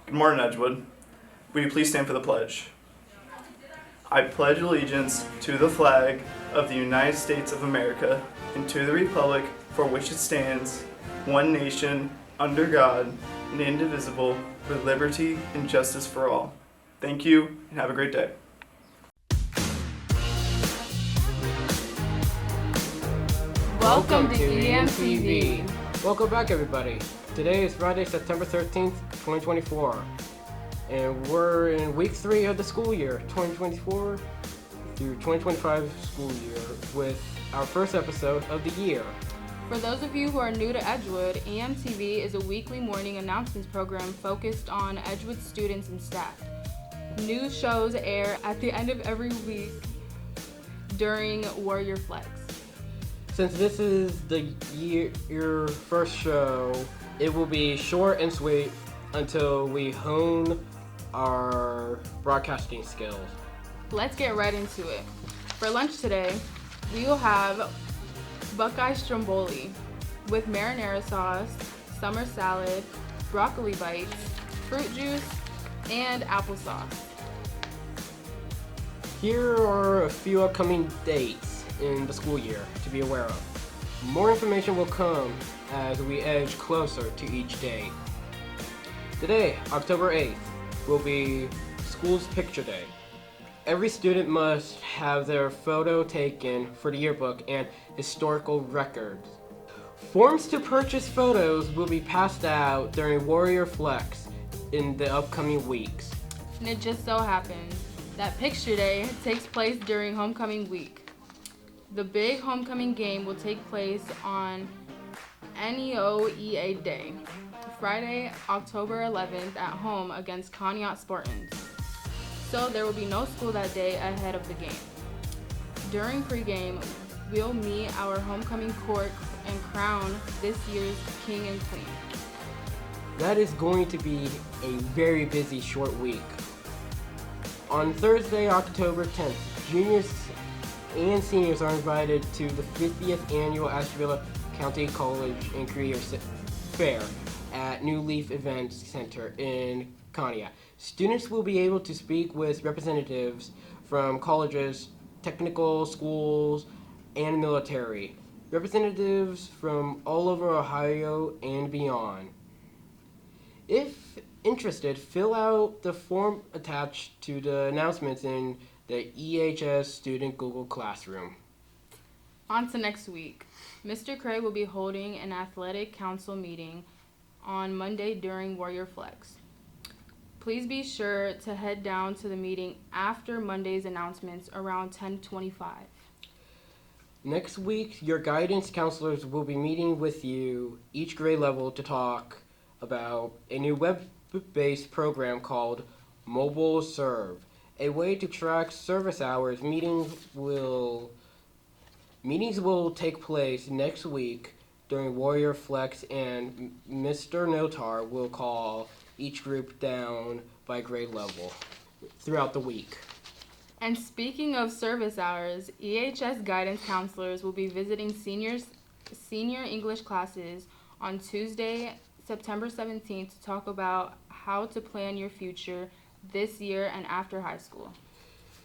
Good morning, Edgewood. Will you please stand for the pledge? I pledge allegiance to the flag of the United States of America and to the republic for which it stands, one nation, under God, and indivisible, with liberty and justice for all. Thank you, and have a great day. Welcome to EMTV. Welcome back, everybody. Today is Friday, September 13th, 2024. And we're in week 3 of the school year, 2024 through 2025 school year, with our first episode of the year. For those of you who are new to Edgewood, EMTV is a weekly morning announcements program focused on Edgewood students and staff. New shows air at the end of every week during Warrior Flex. Since this is your first show, it will be short and sweet until we hone our broadcasting skills. Let's get right into it. For lunch today, we will have Buckeye Stromboli with marinara sauce, summer salad, broccoli bites, fruit juice, and applesauce. Here are a few upcoming dates in the school year to be aware of. More information will come as we edge closer to each day. Today, October 8th, will be School's Picture Day. Every student must have their photo taken for the yearbook and historical records. Forms to purchase photos will be passed out during Warrior Flex in the upcoming weeks. And it just so happens that Picture Day takes place during homecoming week. The big homecoming game will take place on NEOEA Day, Friday, October 11th at home against Conneaut Spartans. So there will be no school that day ahead of the game. During pregame, we'll meet our homecoming court and crown this year's king and queen. That is going to be a very busy short week. On Thursday, October 10th, juniors and seniors are invited to the 50th annual Ashtabula County College and Career Fair at New Leaf Events Center in Conneaut. Students will be able to speak with representatives from colleges, technical schools, and military. Representatives from all over Ohio and beyond. If interested, fill out the form attached to the announcements in the EHS Student Google Classroom. On to next week. Mr. Cray will be holding an athletic council meeting on Monday during Warrior Flex. Please be sure to head down to the meeting after Monday's announcements around 10:25. Next week, your guidance counselors will be meeting with you each grade level to talk about a new web-based program called Mobile Serve, a way to track service hours. Meetings will take place next week during Warrior Flex, and Mr. Notar will call each group down by grade level throughout the week. And speaking of service hours, EHS guidance counselors will be visiting senior English classes on Tuesday, September 17th to talk about how to plan your future this year and after high school.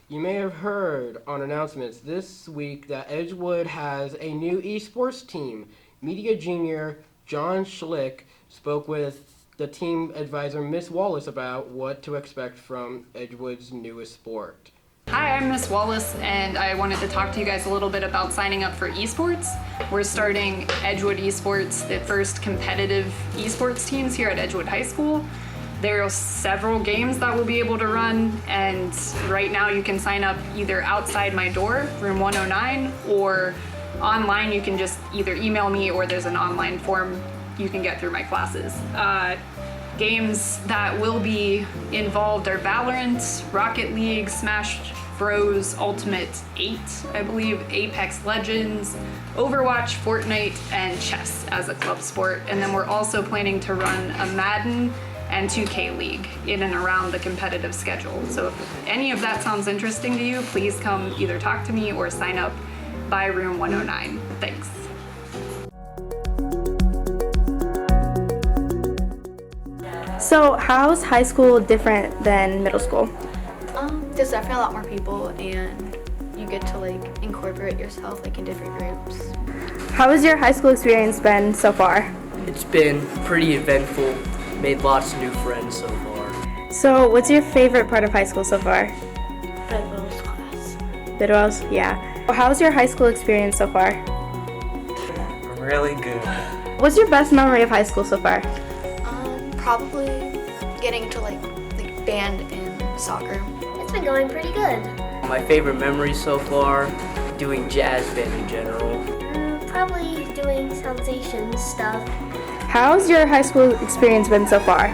You may have heard on announcements this week that Edgewood has a new esports team. Media junior Jon Schlick spoke with the team advisor, Miss Wallace, about what to expect from Edgewood's newest sport. Hi, I'm Miss Wallace, and I wanted to talk to you guys a little bit about signing up for esports. We're starting Edgewood Esports, the first competitive esports teams here at Edgewood High School. There are several games that we'll be able to run, and right now you can sign up either outside my door, room 109, or online. You can just either email me, or there's an online form you can get through my classes. Games that will be involved are Valorant, Rocket League, Smash Bros, Ultimate 8, I believe, Apex Legends, Overwatch, Fortnite, and chess as a club sport. And then we're also planning to run a Madden and 2K League in and around the competitive schedule. So if any of that sounds interesting to you, please come either talk to me or sign up by room 109. Thanks. So how's high school different than middle school? There's definitely a lot more people, and you get to like incorporate yourself like in different groups. How has your high school experience been so far? It's been pretty eventful. Made lots of new friends so far. So what's your favorite part of high school so far? Bidwell's class. Bidwell's? Yeah. How's your high school experience so far? Really good. What's your best memory of high school so far? Probably getting to like band and soccer. It's been going pretty good. My favorite memory so far, doing jazz band in general. Probably doing Sensations stuff. How's your high school experience been so far?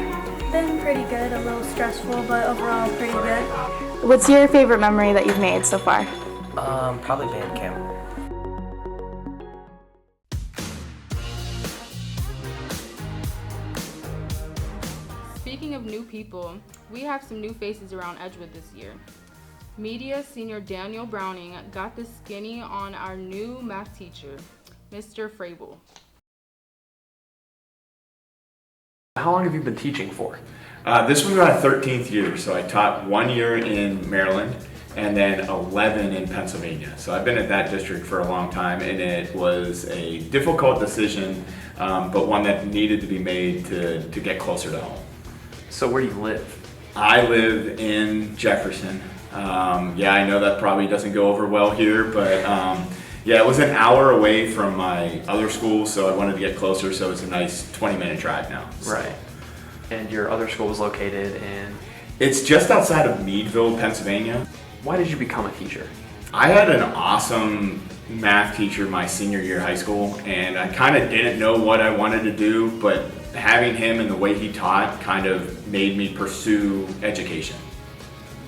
Been pretty good, a little stressful, but overall pretty good. What's your favorite memory that you've made so far? Probably band camp. Speaking of new people, we have some new faces around Edgewood this year. Media senior Daniel Browning got the skinny on our new math teacher, Mr. Frable. How long have you been teaching for? This was my 13th year, so I taught 1 year in Maryland and then 11 in Pennsylvania. So I've been at that district for a long time, and it was a difficult decision, but one that needed to be made to get closer to home. So where do you live? I live in Jefferson. Yeah, I know that probably doesn't go over well here, but yeah, it was an hour away from my other school, so I wanted to get closer, so it's a nice 20-minute drive now. So. Right. And your other school was located in? It's just outside of Meadville, Pennsylvania. Why did you become a teacher? I had an awesome math teacher my senior year of high school, and I kind of didn't know what I wanted to do, but having him and the way he taught kind of made me pursue education.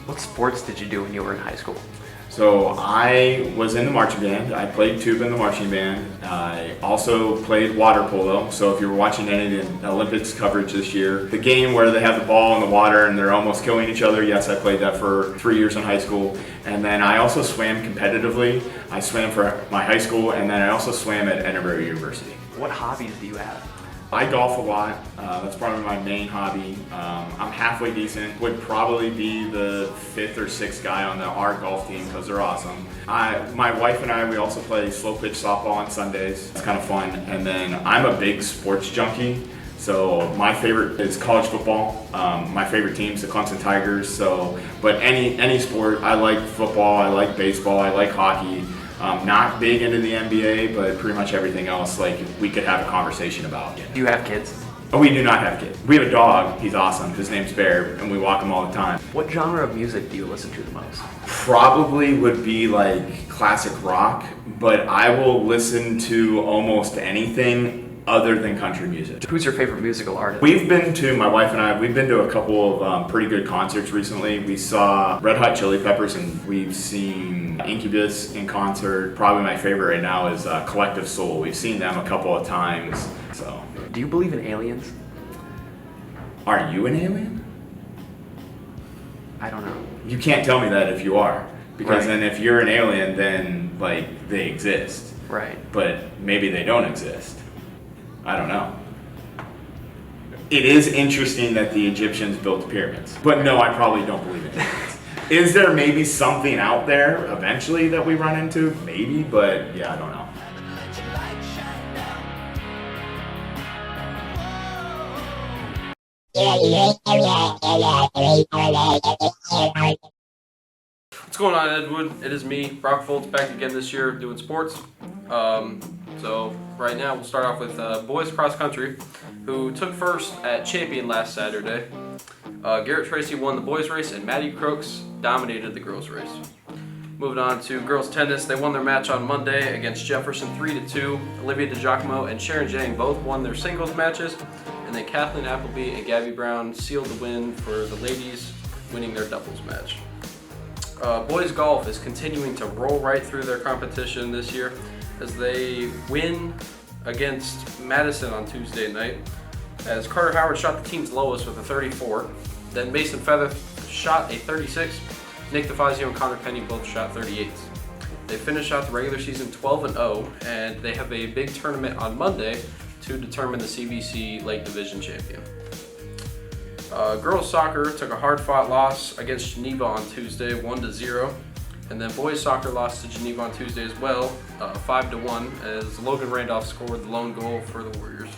What sports did you do when you were in high school? So I was in the marching band. I played tuba in the marching band. I also played water polo. So if you were watching any of the Olympics coverage this year, the game where they have the ball in the water and they're almost killing each other, yes, I played that for 3 years in high school. And then I also swam competitively. I swam for my high school, and then I also swam at Edinburgh University. What hobbies do you have? I golf a lot. That's probably my main hobby. I'm halfway decent. Would probably be the 5th or 6th guy on our golf team because they're awesome. My wife and I, we also play slow pitch softball on Sundays. It's kind of fun. And then I'm a big sports junkie. So my favorite is college football. My favorite team's the Clemson Tigers. So, but any sport, I like football, I like baseball, I like hockey. Not big into the NBA, but pretty much everything else, like, we could have a conversation about. Do you have kids? Oh, we do not have kids. We have a dog. He's awesome. His name's Bear, and we walk him all the time. What genre of music do you listen to the most? Probably would be like classic rock, but I will listen to almost anything other than country music. Who's your favorite musical artist? My wife and I, we've been to a couple of pretty good concerts recently. We saw Red Hot Chili Peppers, and we've seen Incubus in concert. Probably my favorite right now is Collective Soul. We've seen them a couple of times. So. Do you believe in aliens? Are you an alien? I don't know. You can't tell me that if you are. Because Right. then if you're an alien, then like they exist. Right. But maybe they don't exist. I don't know. It is interesting that the Egyptians built the pyramids. But no, I probably don't believe in aliens. Is there maybe something out there eventually that we run into? Maybe, but yeah, I don't know. What's going on, Edgewood? It is me, Brock Fultz, back again this year doing sports. So right now we'll start off with boys cross country, who took first at Champion last Saturday. Garrett Tracy won the boys race, and Maddie Crooks dominated the girls race. Moving on to girls tennis, they won their match on Monday against Jefferson 3-2. Olivia DiGiacomo and Sharon Jang both won their singles matches, and then Kathleen Appleby and Gabby Brown sealed the win for the ladies, winning their doubles match. Boys golf is continuing to roll right through their competition this year as they win against Madison on Tuesday night, as Carter Howard shot the team's lowest with a 34. Then Mason Feather shot a 36. Nick DeFazio and Connor Penny both shot 38s. They finished out the regular season 12-0, and they have a big tournament on Monday to determine the CBC Lake Division champion. Girls soccer took a hard-fought loss against Geneva on Tuesday, 1-0. And then boys soccer lost to Geneva on Tuesday as well, 5-1, as Logan Randolph scored the lone goal for the Warriors.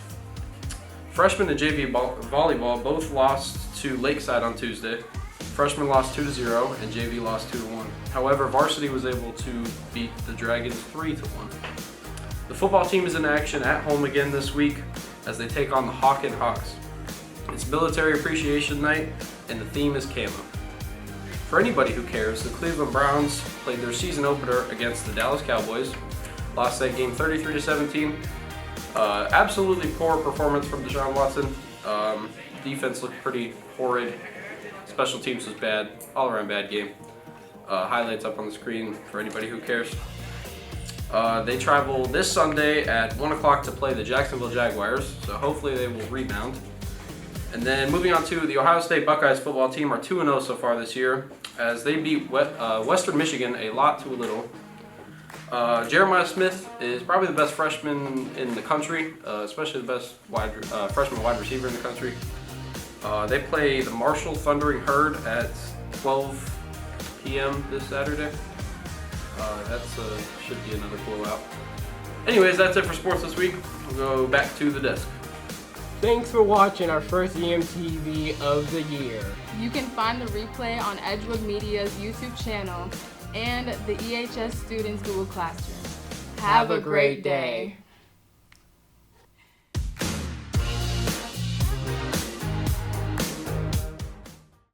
Freshmen and JV volleyball both lost to Lakeside on Tuesday. Freshmen lost 2-0 and JV lost 2-1. However, varsity was able to beat the Dragons 3-1. The football team is in action at home again this week as they take on the Hawken Hawks. It's Military Appreciation Night and the theme is camo. For anybody who cares, the Cleveland Browns played their season opener against the Dallas Cowboys. Lost that game 33-17. Absolutely poor performance from Deshaun Watson. Defense looked pretty horrid. Special teams was bad. All around bad game. Highlights up on the screen for anybody who cares. They travel this Sunday at 1 o'clock to play the Jacksonville Jaguars, so hopefully they will rebound. And then moving on to the Ohio State Buckeyes football team are 2-0 so far this year, as they beat Western Michigan a lot to a little. Jeremiah Smith is probably the best freshman in the country, especially the best freshman wide receiver in the country. They play the Marshall Thundering Herd at 12 p.m. this Saturday. That should be another blowout. Anyways, that's it for sports this week. We'll go back to the desk. Thanks for watching our first EMTV of the year. You can find the replay on Edgewood Media's YouTube channel and the EHS Students Google Classroom. Have a great day.